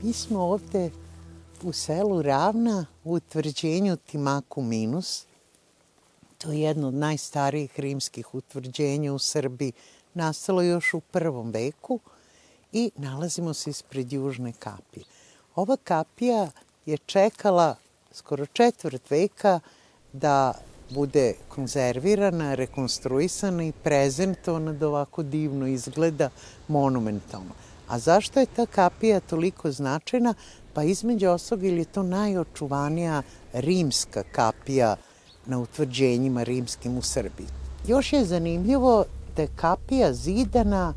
Mi smo ovde u selu Ravna u utvrđenju Timaku Minus. To je jedno od najstarijih rimskih utvrđenja u Srbiji. Nastalo još u 1. veku i nalazimo se ispred Južne kapije. Ova kapija je čekala skoro 4 veka da bude konzervirana, rekonstruisana i prezentovana da ovako divno izgleda, monumentalno. A zašto je ta kapija toliko značajna? Pa između ostalog, ili je to najočuvanija rimska kapija na utvrđenjima rimskim u Srbiji. Još je zanimljivo da je kapija zidana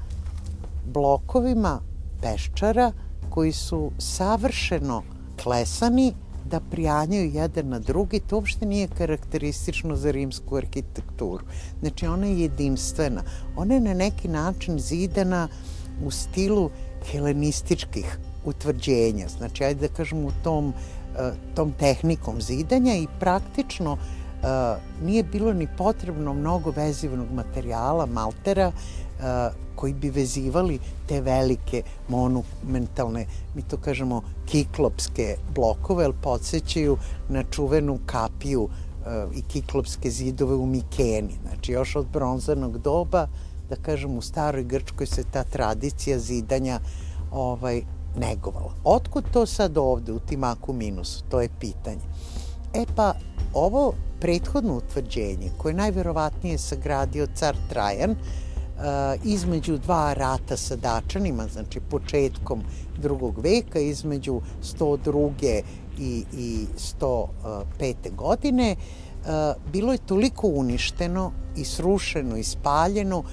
blokovima peščara koji su savršeno klesani da prijanjaju jedan na drugi. To uopšte nije karakteristično za rimsku arhitekturu. Znači, ona je jedinstvena. Ona je na neki način zidana u stilu helenističkih utvrđenja. Znači, ajde da kažemo tom tehnikom zidanja i praktično nije bilo ni potrebno mnogo vezivnog materijala, maltera, koji bi vezivali te velike monumentalne, mi to kažemo kiklopske blokove, jer podsjećaju na čuvenu kapiju i kiklopske zidove u Mikeni. Znači, još od bronzanog doba, da kažem, u staroj Grčkoj se ta tradicija zidanja negovala. Otkud to sad ovde u Timaku Minusu? To je pitanje. Pa, ovo prethodno utvrđenje, koje najverovatnije sagradio car Trajan, između 2 rata sa Dačanima, znači početkom 2. veka, između 102. i 105. godine, bilo je toliko uništeno i srušeno i spaljeno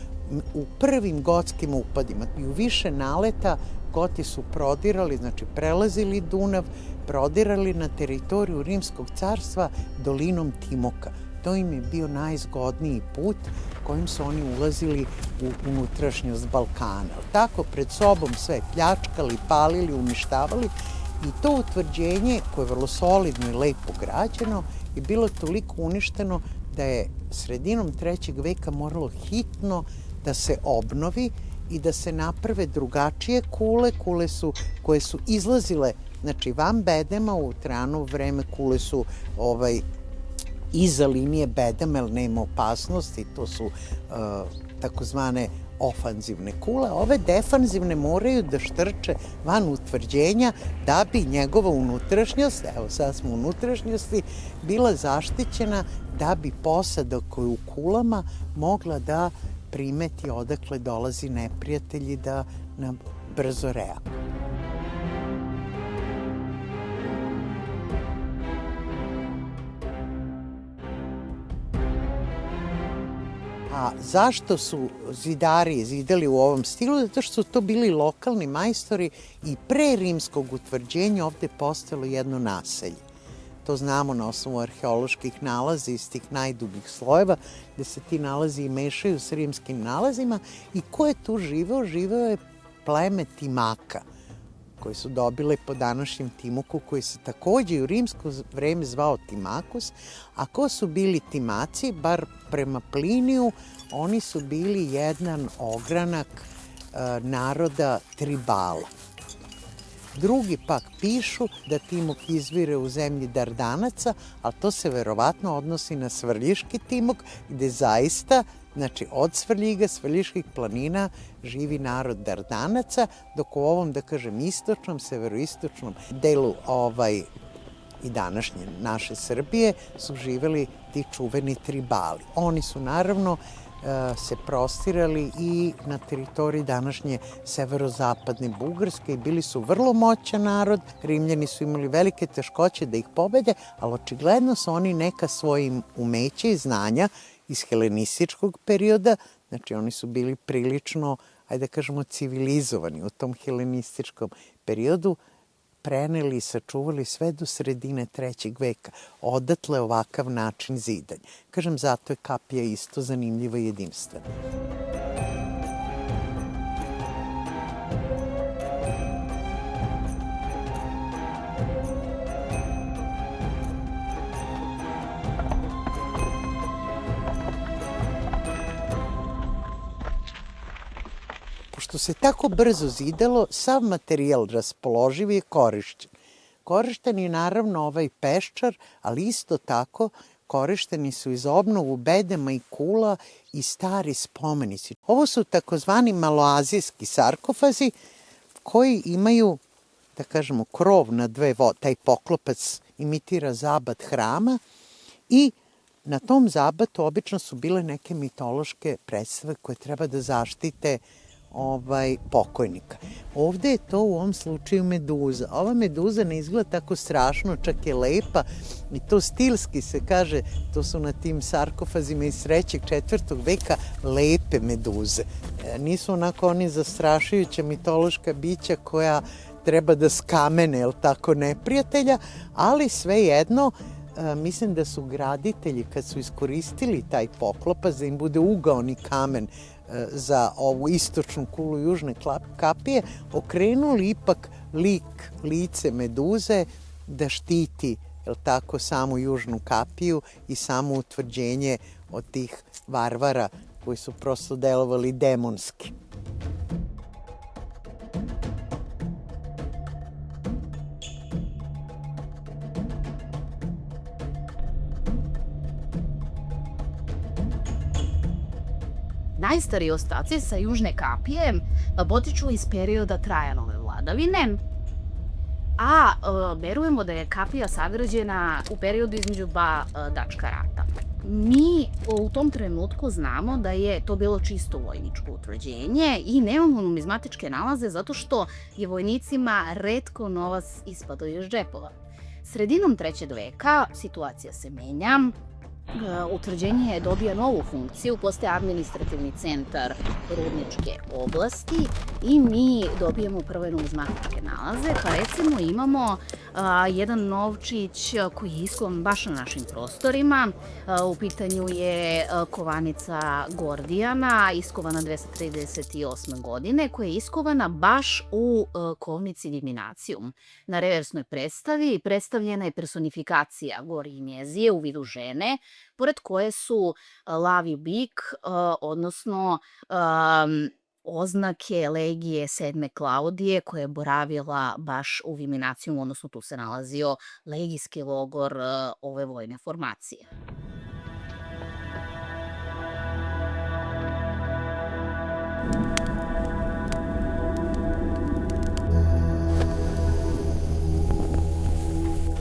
u prvim gotskim upadima. I u više naleta Goti su prodirali, znači prelazili Dunav, prodirali na teritoriju Rimskog carstva dolinom Timoka. To im je bio najzgodniji put kojim su oni ulazili u unutrašnjost Balkana. Tako, pred sobom sve pljačkali, palili, uništavali i to utvrđenje, koje je vrlo solidno i lepo građeno, je bilo toliko uništeno da je sredinom 3. veka moralo hitno da se obnovi i da se naprave drugačije kule koje su izlazile, znači van bedema. U Trajanovo vreme kule su iza linije bedema, jer nema opasnosti, to su takozvane ofanzivne kule. Ove defanzivne moraju da štrče van utvrđenja da bi njegova unutrašnjost, evo sad smo u unutrašnjosti, bila zaštićena, da bi posada koja u kulama mogla da primeti odakle dolazi neprijatelj i da nam brzo reaguje. A zašto su zidari zidali u ovom stilu? Zato što su to bili lokalni majstori i pre rimskog utvrđenja ovde postojalo jedno naselje. To znamo na osnovu arheoloških nalaza iz tih najdubljih slojeva, gde se ti nalazi i mešaju s rimskim nalazima. I ko je tu živeo? Živeo je pleme Timaka, koji su dobile po današnjem Timoku, koji se takođe u rimsko vreme zvao Timakus. A ko su bili Timaci? Bar prema Pliniju, oni su bili jedan ogranak naroda Tribala. Drugi pak pišu da Timok izvire u zemlji Dardanaca, ali to se verovatno odnosi na Svrljiški Timok, gde zaista, znači od Svrljiga, Svrljiških planina, živi narod Dardanaca, dok u ovom, da kažem, istočnom, severoistočnom delu i današnje naše Srbije su živeli ti čuveni Tribali. Oni su naravno se prostirali i na teritoriji današnje severozapadne Bugarske i bili su vrlo moćan narod. Rimljani su imali velike teškoće da ih pobede, ali očigledno su oni neka svojim umeća i znanja iz helenističkog perioda, znači oni su bili prilično, ajde da kažemo, civilizovani u tom helenističkom periodu, preneli i sačuvali sve do sredine 3. veka. Odatle ovakav način zidanja. Kažem, zato je kapija isto zanimljiva i jedinstvena. pošto se tako brzo zidalo, sav materijal raspoloživ je korišćen. Korišten je naravno ovaj peščar, ali isto tako korišteni su i za obnovu bedema i kula i stari spomenici. Ovo su takozvani maloazijski sarkofazi koji imaju, da kažemo, krov na dve vode. Taj poklopac imitira zabat hrama i na tom zabatu obično su bile neke mitološke predstave koje treba da zaštite pokojnika. Ovde je to u ovom slučaju meduza. Ova meduza ne izgleda tako strašno, čak je lepa i to stilski se kaže, to su na tim sarkofazima iz 3. 4. veka lepe meduze. Nisu onako oni zastrašujuća mitološka bića koja treba da skamene, jel tako, neprijatelja, ali svejedno mislim da su graditelji kad su iskoristili taj poklopac da im bude ugaoni kamen za ovu istočnu kulu južne kapije, okrenuli ipak lice meduze da štiti, jel tako, samu južnu kapiju i samo utvrđenje od tih varvara koji su prosto delovali demonski. Najstariji ostaci sa južne kapije potiču iz perioda Trajanove vladavine, a verujemo da je kapija sagrađena u periodu između dva dačka rata. Mi u tom trenutku znamo da je to bilo čisto vojničko utvrđenje i nemamo numizmatičke nalaze zato što je vojnicima retko novac ispadao iz džepova. Sredinom 3. veka situacija se menja. Utvrđenje dobija novu funkciju, postaje administrativni centar Rudničke oblasti i mi dobijemo prve numizmatičke nalaze, pa recimo imamo jedan novčić koji je iskovan baš na našim prostorima. U pitanju je kovanica Gordijana, iskovana 238. godine, koja je iskovana baš u kovnici Diminacijum. Na reversnoj predstavi predstavljena je personifikacija Gorinjezije u vidu žene, pored koje su lav i bik, odnosno oznake legije 7. Klaudije koja je boravila baš u Viminacijum, odnosno tu se nalazio legijski logor ove vojne formacije.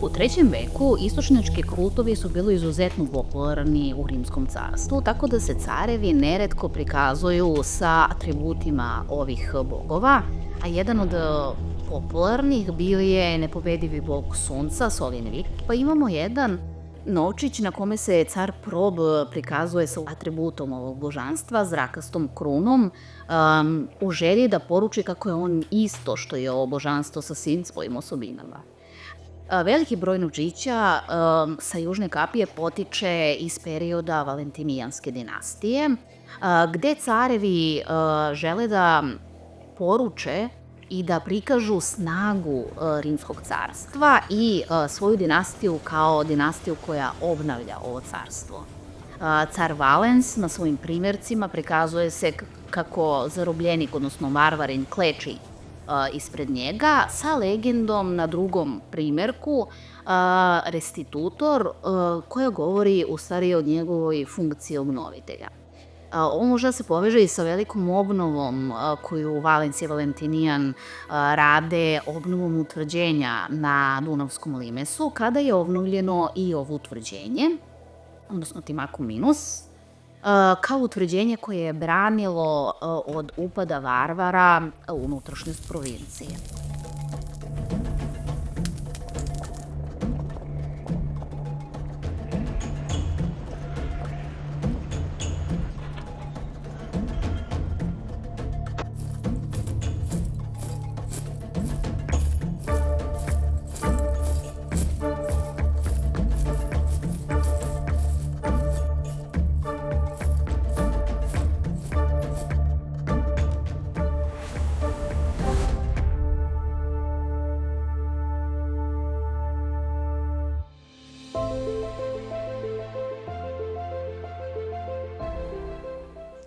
U 3. veku istočnjački kultovi su bili izuzetno popularni u Rimskom carstvu, tako da se carevi neretko prikazuju sa atributima ovih bogova, a jedan od popularnih bio je nepobedivi bog sunca, Solin Vik, pa imamo jedan novčić na kome se car Prob prikazuje sa atributom ovog božanstva, zrakastom krunom, u želji da poruči kako je on isto što je ovo božanstvo sa svim svojim osobinama. Veliki broj novčića sa južne kapije potiče iz perioda Valentinijanske dinastije, gde carevi žele da poruče i da prikažu snagu Rimskog carstva i svoju dinastiju kao dinastiju koja obnavlja ovo carstvo. Car Valens na svojim primjercima prikazuje se kako zarobljenik, odnosno varvarin, kleči ispred njega, sa legendom na drugom primjerku restitutor koja govori u stvari o njegovoj funkciji obnovitelja. Ovo može da se poveže i sa velikom obnovom koju Valens i Valentinijan rade, obnovom utvrđenja na Dunavskom limesu, kada je obnovljeno i ovo utvrđenje, odnosno Timacum Minus, kao utvrđenje koje je branilo od upada varvara u unutrašnjost provincije.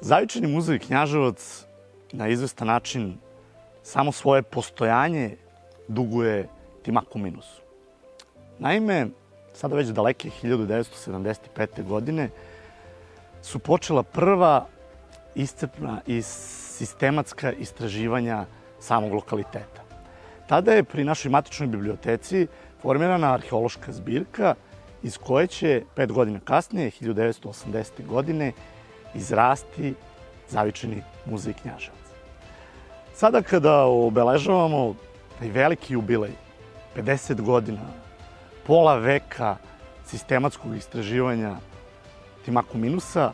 Zavičajni muzej Knjaževac na izvestan način samo svoje postojanje duguje Timaku Minusu. Naime, sada već daleke 1975. godine su počela prva iscrpna i sistematska istraživanja samog lokaliteta. Tada je pri našoj matičnoj biblioteci formirana arheološka zbirka iz koje će 5 godina kasnije, 1980. godine, izrasti Zavičajni muzej Knjaževac. Sada kada obeležavamo taj veliki jubilej, 50 godina, pola veka sistematskog istraživanja Timaku Minusa,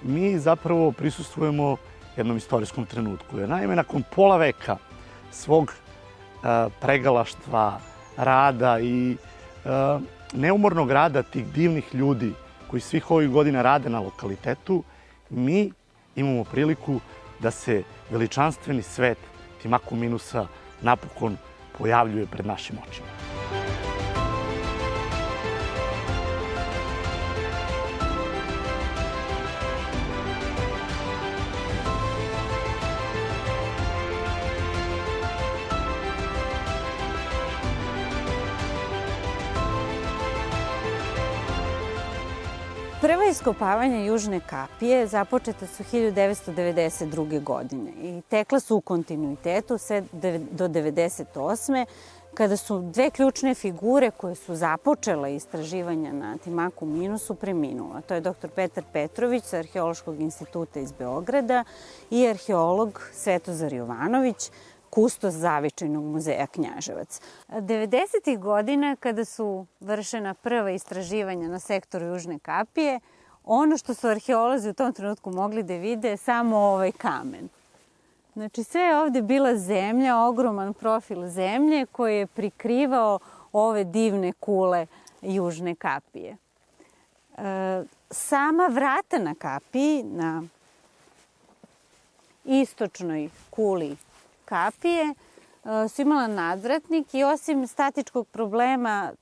mi zapravo prisustvujemo jednom istorijskom trenutku. Jer naime, nakon pola veka svog pregalaštva, rada i neumornog rada tih divnih ljudi koji svih ovih godina rade na lokalitetu, mi imamo priliku da se veličanstveni svet Timaku Minusa napokon pojavljuje pred našim očima. Prva iskopavanja Južne kapije započeta su 1992. godine i tekla su u kontinuitetu sve do 1998. kada su dve ključne figure koje su započele istraživanja na Timaku Minusu preminula. To je dr. Petar Petrović sa Arheološkog instituta iz Beograda i arheolog Svetozar Jovanović, kustos Zavičajnog muzeja Knjaževac. 90. godina, kada su vršena prva istraživanja na sektoru Južne kapije, ono što su arheolozi u tom trenutku mogli da vide je samo ovaj kamen. Znači, sve je ovde bila zemlja, ogroman profil zemlje koji je prikrivao ove divne kule Južne kapije. Sama vrata na kapiji, na istočnoj kuli kapije, su imala nadvratnik i osim statičkog problema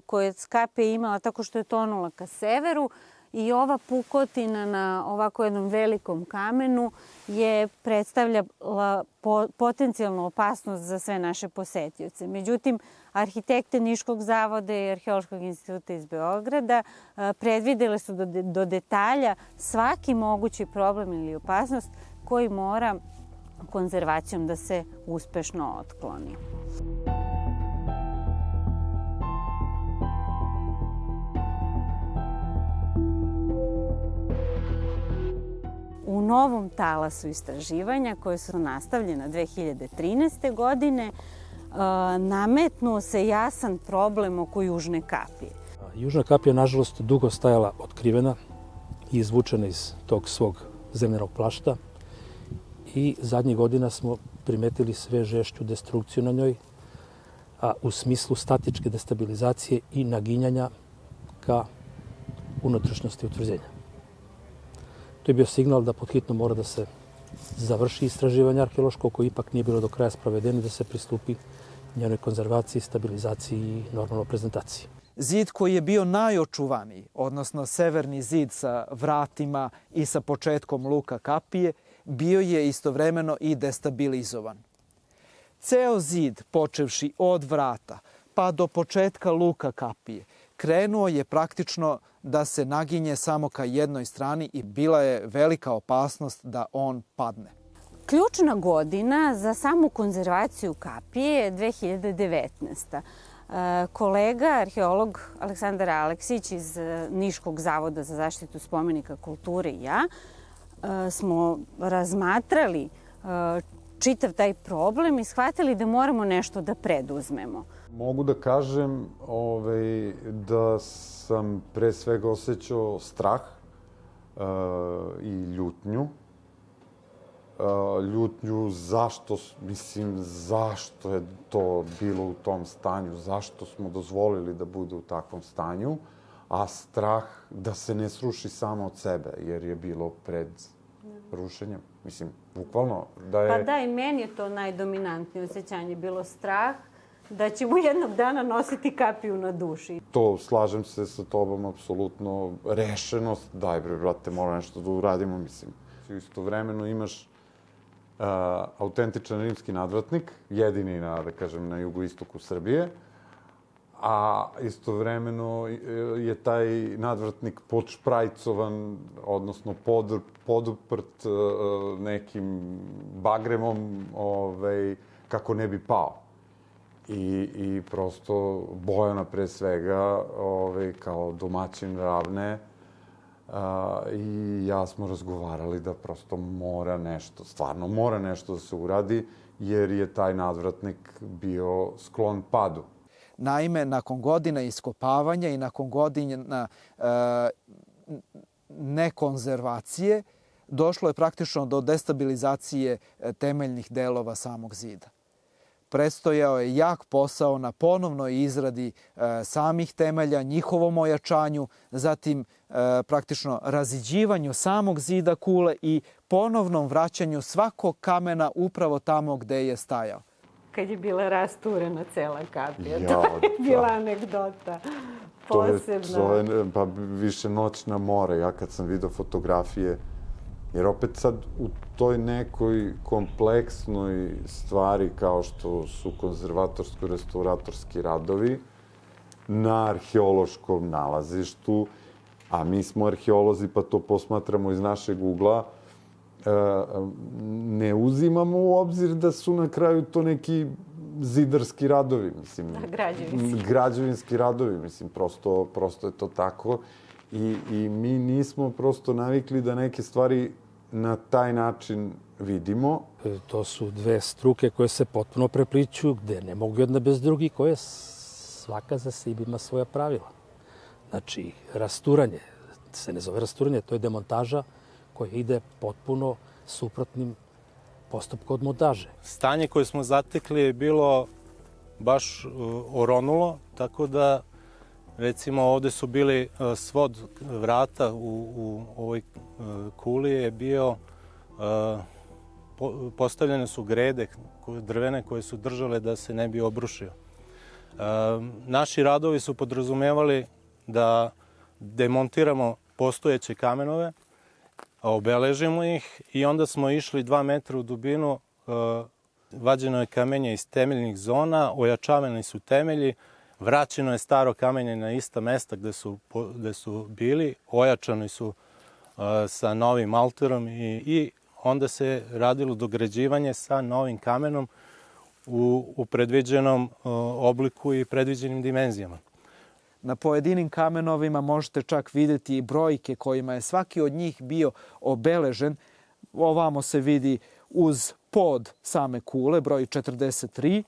koje kapija imala tako što je tonula ka severu, i ova pukotina na ovako jednom velikom kamenu je predstavljala potencijalnu opasnost za sve naše posetioce. Međutim, arhitekte Niškog zavoda i Arheološkog instituta iz Beograda predvidele su do detalja svaki mogući problem ili opasnost koji mora konzervacijom da se uspešno otkloni. U novom talasu istraživanja koje su nastavljena 2013. godine nametnuo se jasan problem oko Južne kapije. Južna kapija, nažalost, dugo stajala otkrivena i izvučena iz tog svog zemljanog plašta i zadnjih godina smo primetili sve žešću destrukciju na njoj, a u smislu statičke destabilizacije i naginjanja ka unutrašnjosti utvrđenja. To je bio signal da pod hitno mora da se završi istraživanje arheološko, koje ipak nije bilo do kraja sprovedeno, da se pristupi njenoj konzervaciji, stabilizaciji i normalnoj prezentaciji. Zid koji je bio najočuvaniji, odnosno severni zid sa vratima i sa početkom luka kapije, bio je istovremeno i destabilizovan. Ceo zid, počevši od vrata pa do početka luka kapije, krenuo je praktično da se naginje samo ka jednoj strani i bila je velika opasnost da on padne. Ključna godina za samu konzervaciju kapije je 2019. Kolega, arheolog Aleksandar Aleksić iz Niškog zavoda za zaštitu spomenika kulture i ja smo razmatrali čitav taj problem i shvatili da moramo nešto da preduzmemo. Mogu da kažem da sam pre svega osjećao strah i ljutnju. Ljutnju zašto je to bilo u tom stanju, zašto smo dozvolili da bude u takvom stanju, a strah da se ne sruši samo od sebe, jer je bilo pred rušenjem. Mislim, bukvalno da je... Pa da, i meni je to najdominantnije osjećanje, bilo strah da ćemo jednog dana nositi kapiju na duši. To, slažem se sa tobom, apsolutno rešenost. Daj bre, brate, mora nešto da uradimo, mislim. Istovremeno imaš autentičan rimski nadvratnik, jedini da kažem, na jugoistoku Srbije, a istovremeno je taj nadvratnik podšprajcovan, odnosno poduprt nekim bagremom kako ne bi pao. I prosto Bojana pre svega, kao domaćin Ravne, i ja smo razgovarali da prosto mora nešto, stvarno mora nešto da se uradi, jer je taj nadvratnik bio sklon padu. Naime, nakon godina iskopavanja i nakon godina nekonzervacije, došlo je praktično do destabilizacije temeljnih delova samog zida. Predstojao je jak posao na ponovnoj izradi samih temelja, njihovom ojačanju, zatim praktično raziđivanju samog zida kule i ponovnom vraćanju svakog kamena upravo tamo gde je stajao. Kad je bila rasturena cela kapija, to je bila anegdota posebna. To je pa više noćna mora. Ja kad sam vidio fotografije, jer opet sad u toj nekoj kompleksnoj stvari kao što su konzervatorsko-restauratorski radovi na arheološkom nalazištu, a mi smo arheolozi pa to posmatramo iz našeg ugla, ne uzimamo u obzir da su na kraju to neki zidarski radovi, mislim. Građevinski radovi, mislim, prosto je to tako. I mi nismo prosto navikli da neke stvari na taj način vidimo. To su dve struke koje se potpuno prepliću, gde ne mogu jedna bez drugi, koje svaka za sebe ima svoja pravila. Znači, rasturanje se ne zove rasturanje, to je demontaža koja ide potpuno suprotnim postupkom od montaže. Stanje koje smo zatekli je bilo baš oronulo, tako da recimo ovde su bili svod vrata u ovoj kuli je bio, postavljene su grede drvene koje su držale da se ne bi obrušio. Naši radovi su podrazumevali da demontiramo postojeće kamenove, obeležimo ih i onda smo išli 2 metra u dubinu, vađeno je kamenje iz temeljnih zona, ojačavani su temelji, vraćeno je staro kamenje na ista mesta gde su bili, ojačani su sa novim alterom i onda se radilo dograđivanje sa novim kamenom u predviđenom obliku i predviđenim dimenzijama. Na pojedinim kamenovima možete čak videti i brojke kojima je svaki od njih bio obeležen. Ovamo se vidi uz pod same kule, broj 43.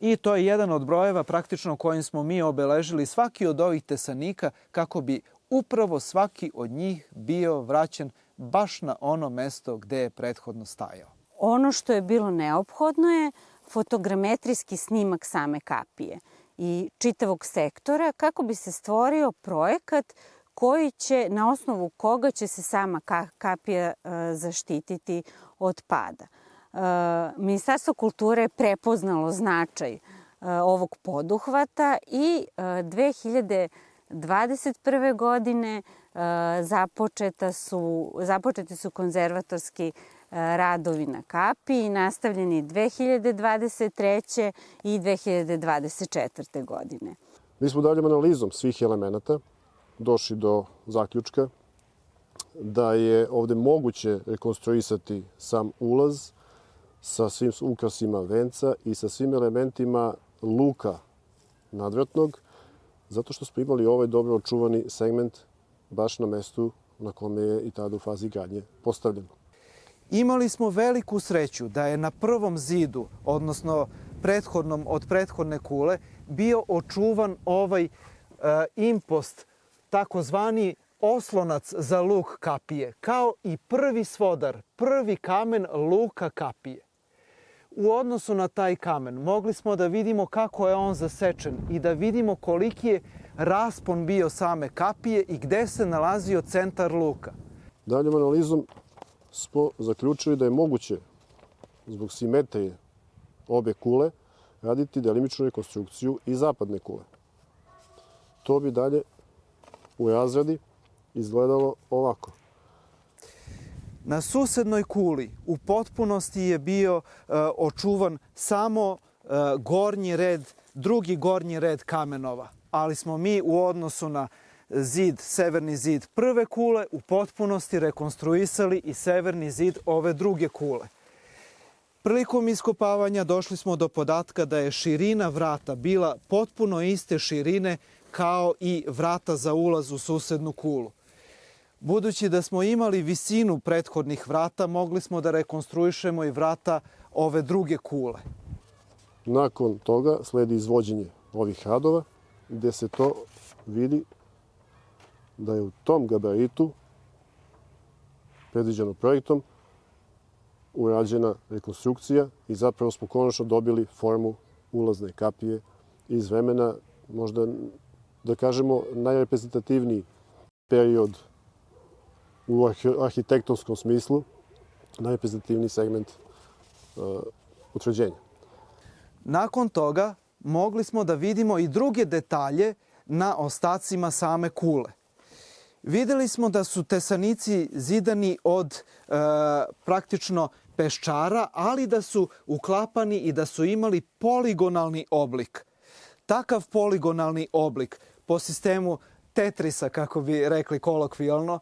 I to je jedan od brojeva praktično kojim smo mi obeležili svaki od ovih tesanika kako bi upravo svaki od njih bio vraćen baš na ono mesto gde je prethodno stajao. Ono što je bilo neophodno je fotogrametrijski snimak same kapije i čitavog sektora kako bi se stvorio projekat koji će, na osnovu koga će se sama kapija zaštititi od pada. Ministarstvo kulture je prepoznalo značaj ovog poduhvata i 2021. godine započeti su konzervatorski radovi na kapiji, nastavljeni 2023. i 2024. godine. Mi smo daljom analizom svih elemenata došli do zaključka da je ovde moguće rekonstruisati sam ulaz sa svim ukrasima venca i sa svim elementima luka nadvratnog, zato što smo imali ovaj dobro očuvani segment baš na mestu na kome je i tada u fazi gradnje postavljeno. Imali smo veliku sreću da je na prvom zidu, odnosno od prethodne kule, bio očuvan ovaj impost, takozvani oslonac za luk kapije, kao i prvi svodar, prvi kamen luka kapije. U odnosu na taj kamen mogli smo da vidimo kako je on zasečen i da vidimo koliki je raspon bio same kapije i gde se nalazio centar luka. Daljom analizom smo zaključili da je moguće, zbog simetrije obe kule, raditi delimičnu rekonstrukciju i zapadne kule. To bi dalje u razradi izgledalo ovako. Na susednoj kuli u potpunosti je bio očuvan samo gornji red, drugi gornji red kamenova, ali smo mi u odnosu na severni zid prve kule u potpunosti rekonstruisali i severni zid ove druge kule. Prilikom iskopavanja došli smo do podatka da je širina vrata bila potpuno iste širine kao i vrata za ulaz u susednu kulu. Budući da smo imali visinu prethodnih vrata, mogli smo da rekonstruišemo i vrata ove druge kule. Nakon toga sledi izvođenje ovih radova, gde se to vidi da je u tom gabaritu, predviđeno projektom, urađena rekonstrukcija i zapravo smo konačno dobili formu ulazne kapije iz vremena, možda da kažemo najreprezentativniji period u arhitektonskom smislu, najreprezentativniji segment utvrđenja. Nakon toga mogli smo da vidimo i druge detalje na ostacima same kule. Videli smo da su tesanici zidani od praktično peščara, ali da su uklapani i da su imali poligonalni oblik. Takav poligonalni oblik po sistemu Tetrisa, kako bi rekli kolokvijalno,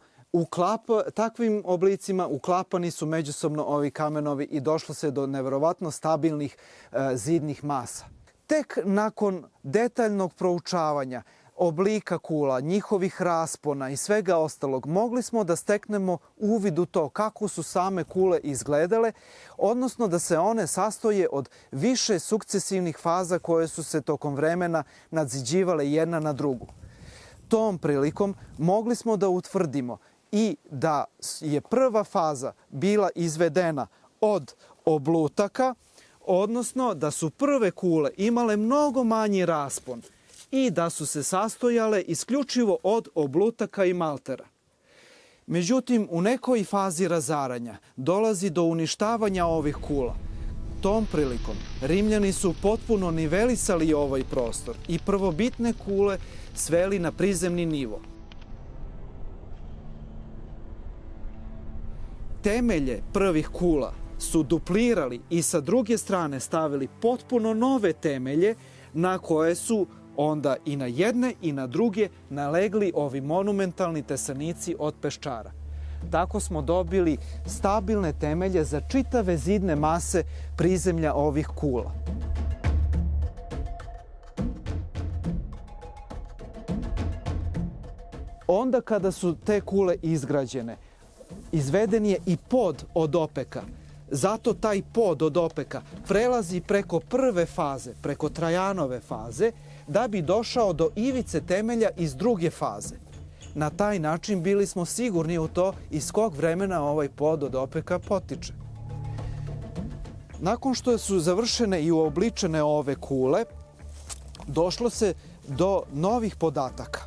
takvim oblicima uklapani su međusobno ovi kamenovi i došlo se do neverovatno stabilnih zidnih masa. Tek nakon detaljnog proučavanja oblika kula, njihovih raspona i svega ostalog, mogli smo da steknemo uvid u to kako su same kule izgledale, odnosno da se one sastoje od više sukcesivnih faza koje su se tokom vremena nadziđivale jedna na drugu. Tom prilikom mogli smo da utvrdimo i da je prva faza bila izvedena od oblutaka, odnosno da su prve kule imale mnogo manji raspon i da su se sastojale isključivo od oblutaka i maltera. Međutim, u nekoj fazi razaranja dolazi do uništavanja ovih kula. Tom prilikom Rimljani su potpuno nivelisali ovaj prostor i prvobitne kule sveli na prizemni nivo. Temelje prvih kula su duplirali i sa druge strane stavili potpuno nove temelje na koje su onda i na jedne i na druge nalegli ovi monumentalni tesanici od peščara. Tako smo dobili stabilne temelje za čitave zidne mase prizemlja ovih kula. Onda kada su te kule izgrađene, izveden je i pod od opeka. Zato taj pod od opeka prelazi preko prve faze, preko Trajanove faze, da bi došao do ivice temelja iz druge faze. Na taj način bili smo sigurni u to iz kog vremena ovaj pod od opeka potiče. Nakon što su završene i uobličene ove kule, došlo se do novih podataka.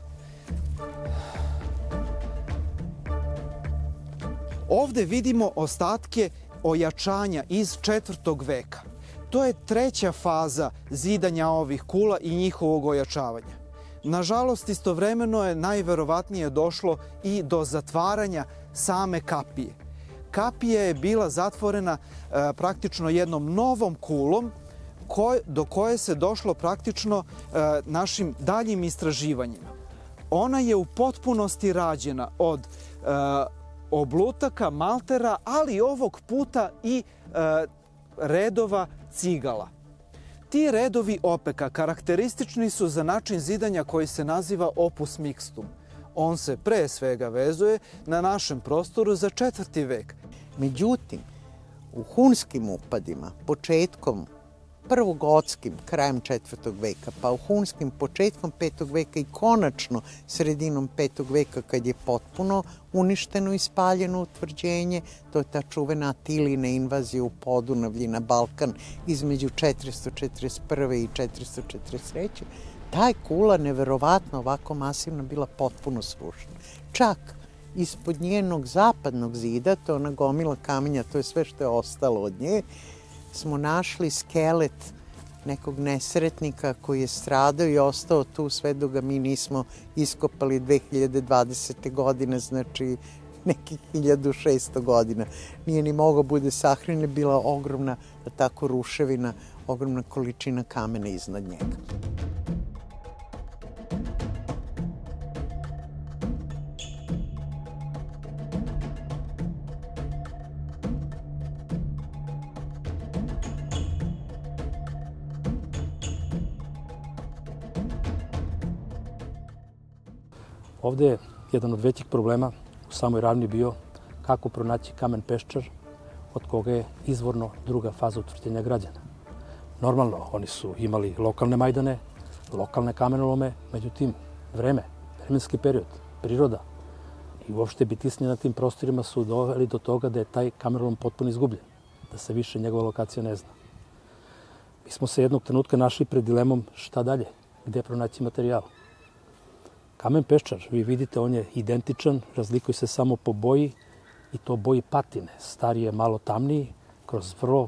Ovde vidimo ostatke ojačanja iz 4. veka. To je treća faza zidanja ovih kula i njihovog ojačavanja. Nažalost, istovremeno je najverovatnije došlo i do zatvaranja same kapije. Kapija je bila zatvorena praktično jednom novom kulom do koje se došlo praktično našim daljim istraživanjima. Ona je u potpunosti rađena od oblutaka, maltera, ali ovog puta i redova cigala. Ti redovi opeka karakteristični su za način zidanja koji se naziva opus mixtum. On se pre svega vezuje na našem prostoru za 4. vek. Međutim, u hunskim upadima, početkom prvogotskim, krajem 4. veka, pa u hunskim početkom 5. veka i konačno sredinom 5. veka kad je potpuno uništeno i spaljeno utvrđenje, to je ta čuvena Atilina invazija u Podunavlje na Balkan između 441. i 443. Ta je kula neverovatno ovako masivna bila potpuno srušena. Čak ispod njenog zapadnog zida, to je ona gomila kamenja, to je sve što je ostalo od nje, smo našli skelet nekog nesretnika koji je stradao i ostao tu sve dok ga mi nismo iskopali 2020. godine, znači nekih 1600 godina. Nije ni mogao bude sahranjen, bila ogromna, tako ruševina, ogromna količina kamena iznad njega. Ovde je jedan od većih problema u samoj ravni bio kako pronaći kamen Peščar od koga je izvorno druga faza utvrđenja građana. Normalno, oni su imali lokalne majdane, lokalne kamenolome, međutim, vremenski period, priroda i uopšte bitisnije na tim prostorima su doveli do toga da je taj kamenolom potpuno izgubljen, da se više njegova lokacija ne zna. Mi smo se jednog trenutka našli pred dilemom šta dalje, gde pronaći materijal. Kamen Peščar, vi vidite, on je identičan, razlikuje se samo po boji i to boji patine. Stariji je malo tamniji, kroz vrlo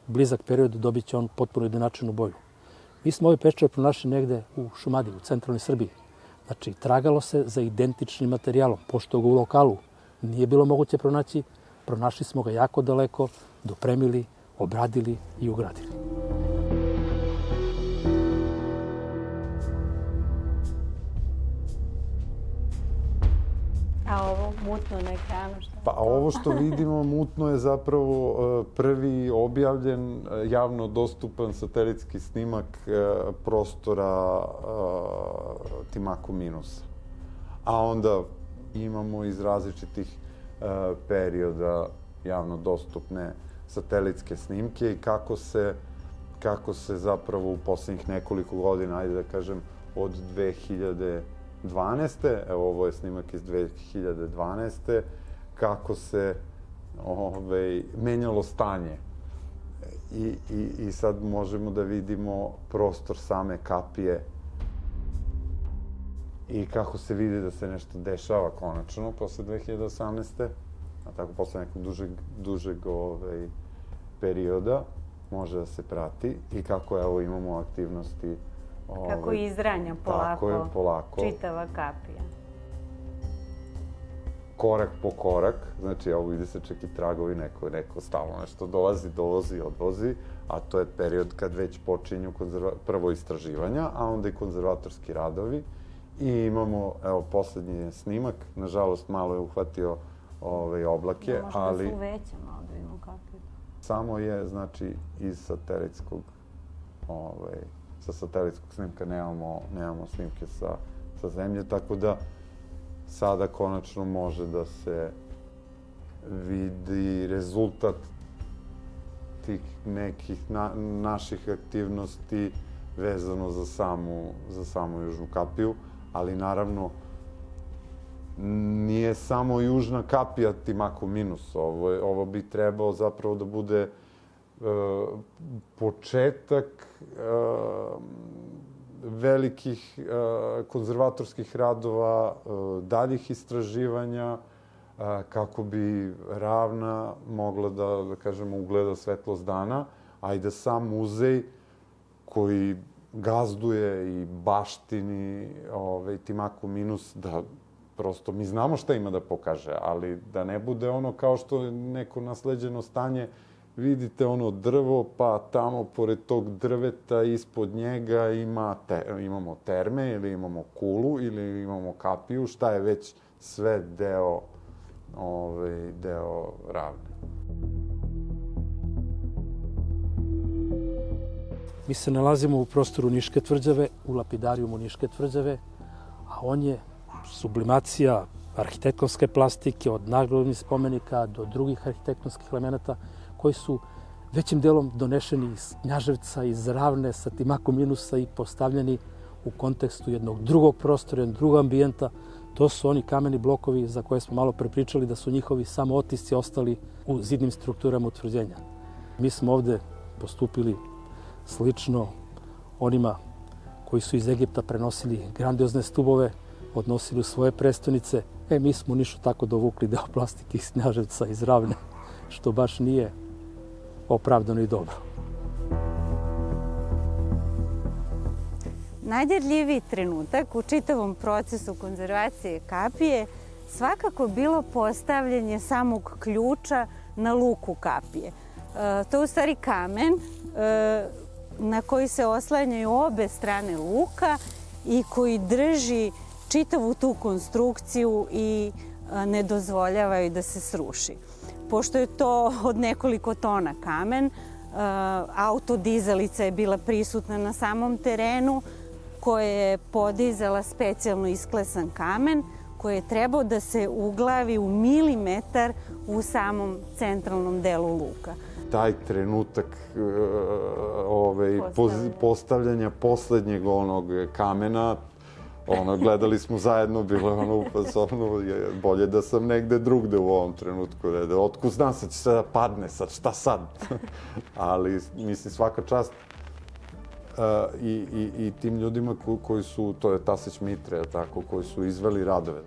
blizak period dobit će on potpuno jednačenu boju. Mi smo ovaj Peščar pronašli negde u Šumadiji, u centralnoj Srbiji. Znači, tragalo se za identičnim materijalom. Pošto ga u lokalu nije bilo moguće pronaći, pronašli smo ga jako daleko, dopremili, obradili i ugradili. A ovo mutno na ekranu što? Pa ovo što vidimo mutno je zapravo prvi objavljen, javno dostupan satelitski snimak prostora Timaku Minusa. A onda imamo iz različitih perioda javno dostupne satelitske snimke i kako se zapravo u poslednjih nekoliko godina, ajde da kažem, od 2012. Evo, ovo je snimak iz 2012. Kako se menjalo stanje. I sad možemo da vidimo prostor same kapije i kako se vidi da se nešto dešava konačno posle 2018. A tako posle nekog dužeg perioda može da se prati i kako evo imamo aktivnosti. Kako izranja polako čitava kapija. Korak po korak, znači evo vidi se čak i tragovi, neko stalno nešto dolazi, odvozi, a to je period kad već počinju prvo istraživanja, a onda i konzervatorski radovi. I imamo, evo, poslednji snimak, nažalost malo je uhvatio oblake, ali... Možda su veće, malo da vidimo kapiju. Samo je, znači, iz satelitskog, sa satelitskog snimka nemamo snimke sa zemlje, tako da sada konačno može da se vidi rezultat tih nekih naših aktivnosti vezano za samu Južnu kapiju, ali naravno nije samo Južna kapija Timaku Minus. Ovo bi trebao zapravo da bude početak velikih konzervatorskih radova, daljih istraživanja, kako bi ravna mogla da kažemo, ugleda svetlost dana, a i da sam muzej koji gazduje i baštini Timaku Minus, da prosto mi znamo šta ima da pokaže, ali da ne bude ono kao što je neko nasleđeno stanje, vidite ono drvo, pa tamo pored tog drveta ispod njega imamo terme ili imamo kulu ili imamo kapiju, šta je već sve deo ravne. Mi se nalazimo u prostoru Niške tvrđave, u lapidarijumu Niške tvrđave, a on je sublimacija arhitektonske plastike, od nagradnih spomenika do drugih arhitektonskih elemenata koji su većim delom donešeni iz Knjaževca, iz Ravne, sa Timaku Minusa i postavljeni u kontekstu jednog drugog prostora, jednog drugog ambijenta. To su oni kameni blokovi za koje smo malo prepričali da su njihovi samo otisci ostali u zidnim strukturama utvrđenja. Mi smo ovde postupili slično onima koji su iz Egipta prenosili grandiozne stubove, odnosili u svoje prestonice. Mi smo u Nišu tako dovukli deo plastike iz Knjaževca, iz Ravne, što baš nije opravdano i dobro. Najdirljiviji trenutak u čitavom procesu konzervacije kapije svakako bilo postavljanje samog ključa na luku kapije. To je u stvari kamen na koji se oslanjaju obe strane luka i koji drži čitavu tu konstrukciju i ne dozvoljavaju da se sruši. Pošto je to od nekoliko tona kamen, autodizalica je bila prisutna na samom terenu koja je podizala specijalno isklesan kamen koji je trebao da se uglavi u milimetar u samom centralnom delu luka. Taj trenutak postavljanja poslednjeg onog kamena, gledali smo zajedno, bilo je u fazonu, bolje da sam negde drugde u ovom trenutku. Otkud znam, sad će sve da padne, sad šta sad? Ali, mislim, svaka čast i tim ljudima koji su, to je Tasić Mitre, tako, koji su izveli radove.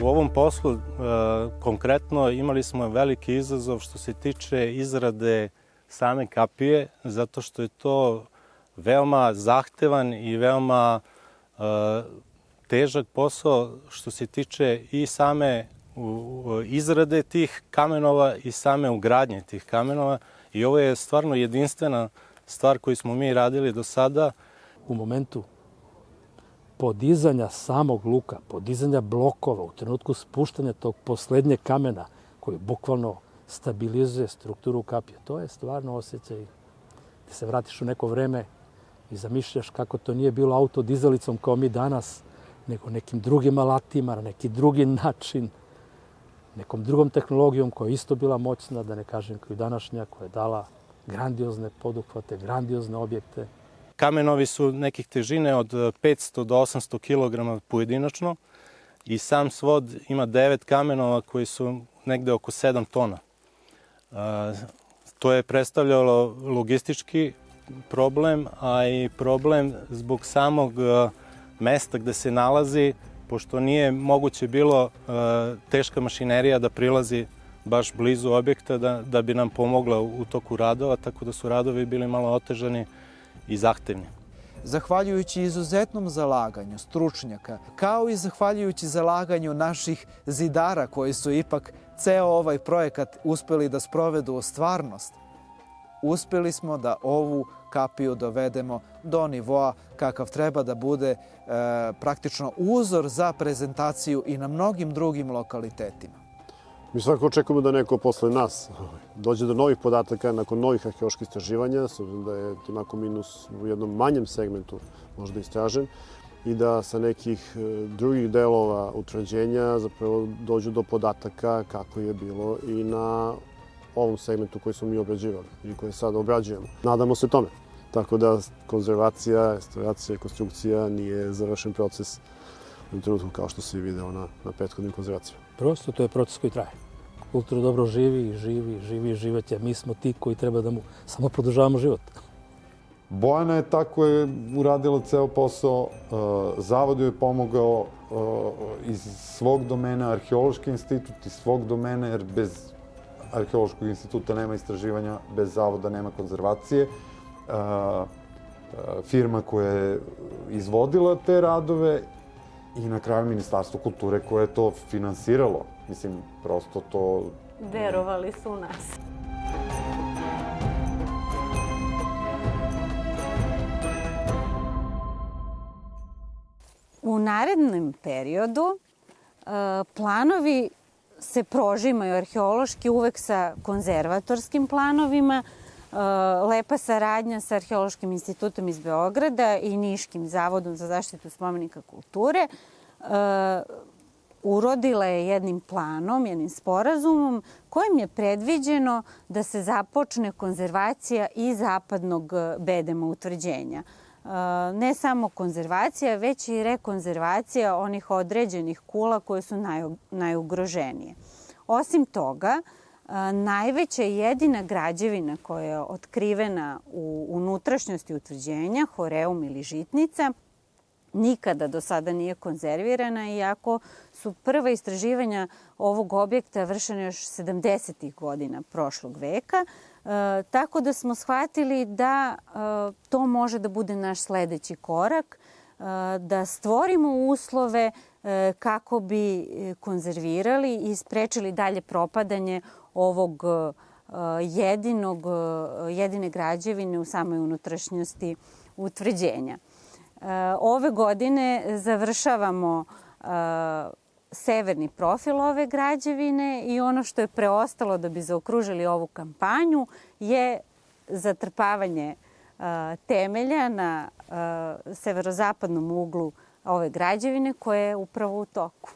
U ovom poslu konkretno imali smo veliki izazov što se tiče izrade same kapije, zato što je to veoma zahtevan i veoma težak posao što se tiče i same izrade tih kamenova i same ugradnje tih kamenova. I ovo je stvarno jedinstvena stvar koju smo mi radili do sada. U momentu podizanja samog luka, podizanja blokova, u trenutku spuštanja tog poslednjeg kamena koji bukvalno stabilizuje strukturu kapije. To je stvarno osjećaj gde se vratiš u neko vreme i zamišljaš kako to nije bilo autodizalicom kao mi danas, nego nekim drugim alatima, na neki drugi način, nekom drugom tehnologijom koja je isto bila moćna, da ne kažem kao i današnja, koja je dala grandiozne poduhvate, grandiozne objekte. Kamenovi su nekih težine od 500 do 800 kg pojedinačno i sam svod ima 9 kamenova koji su negde oko 7 tona. To je predstavljalo logistički problem, a i problem zbog samog mesta gde se nalazi, pošto nije moguće bilo teška mašinerija da prilazi baš blizu objekta da bi nam pomogla u toku radova, tako da su radovi bili malo otežani i zahtevni. Zahvaljujući izuzetnom zalaganju stručnjaka, kao i zahvaljujući zalaganju naših zidara koji su ipak ceo ovaj projekat uspeli da sprovedu u stvarnost, uspeli smo da ovu kapiju dovedemo do nivoa kakav treba da bude praktično uzor za prezentaciju i na mnogim drugim lokalitetima. Mi svakako očekujemo da neko posle nas dođe do novih podataka nakon novih arheoloških istraživanja, s obzirom da je Timako Minus u jednom manjem segmentu možda istražen, i da sa nekih drugih delova utvrđenja zapravo dođu do podataka kako je bilo i na ovom segmentu koji smo mi obrađivali i koji sada obrađujemo. Nadamo se tome. Tako da konzervacija, restauracija i konstrukcija nije završen proces u trenutku kao što se i video na prethodnim konzervacijama. Prosto to je proces koji traje. Kultura dobro živi i živeće. Mi smo ti koji treba da mu samo produžavamo život. Bojana je tako je uradila ceo posao, Zavod joj je pomogao iz svog domena, Arheološki institut iz svog domena, jer bez Arheološkog instituta nema istraživanja, bez Zavoda nema konzervacije. Firma koja je izvodila te radove i na kraju Ministarstvo kulture koje je to finansiralo. Mislim, prosto to... Verovali su u nas. U narednom periodu planovi se prožimaju arheološki uvek sa konzervatorskim planovima. Lepa saradnja sa Arheološkim institutom iz Beograda i Niškim zavodom za zaštitu spomenika kulture urodila je jednim planom, jednim sporazumom kojim je predviđeno da se započne konzervacija i zapadnog bedema utvrđenja. Ne samo konzervacija, već i rekonzervacija onih određenih kula koje su najugroženije. Osim toga, najveća i jedina građevina koja je otkrivena u unutrašnjosti utvrđenja, horeum ili žitnica, nikada do sada nije konzervirana, iako su prva istraživanja ovog objekta vršene još 70. godina prošlog veka. Tako da smo shvatili da to može da bude naš sledeći korak, da stvorimo uslove kako bi konzervirali i sprečili dalje propadanje ovog jedine građevine u samoj unutrašnjosti utvrđenja. Ove godine završavamo severni profil ove građevine i ono što je preostalo da bi zaokružili ovu kampanju je zatrpavanje temelja na severozapadnom uglu ove građevine koja je upravo u toku.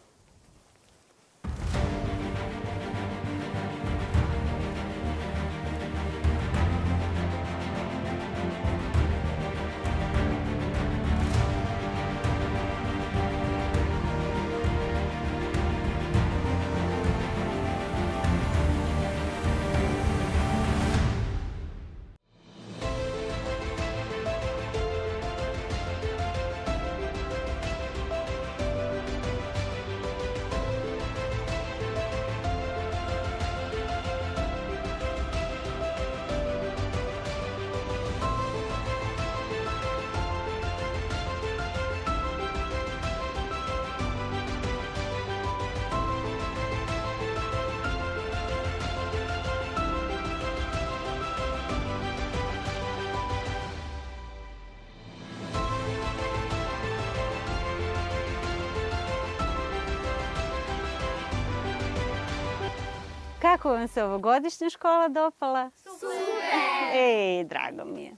Kako vam se ovogodišnja škola dopala? Super! Drago mi je.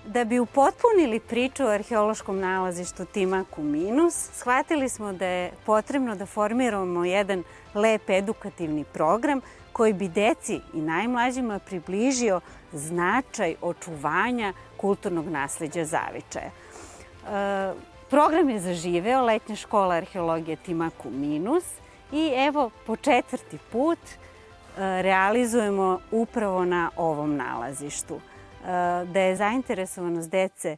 Da bi upotpunili priču o arheološkom nalazištu Timaku Minus, shvatili smo da je potrebno da formiramo jedan lep edukativni program koji bi deci i najmlađima približio značaj očuvanja kulturnog nasleđa zavičaja. Program je zaživeo, letnja škola arheologije Timaku Minus, i evo po 4. put realizujemo upravo na ovom nalazištu. Da je zainteresovanost dece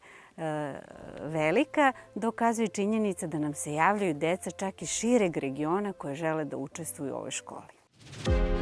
velika, dokazuje činjenica da nam se javljaju deca čak iz šireg regiona koje žele da učestvuju u ovoj školi.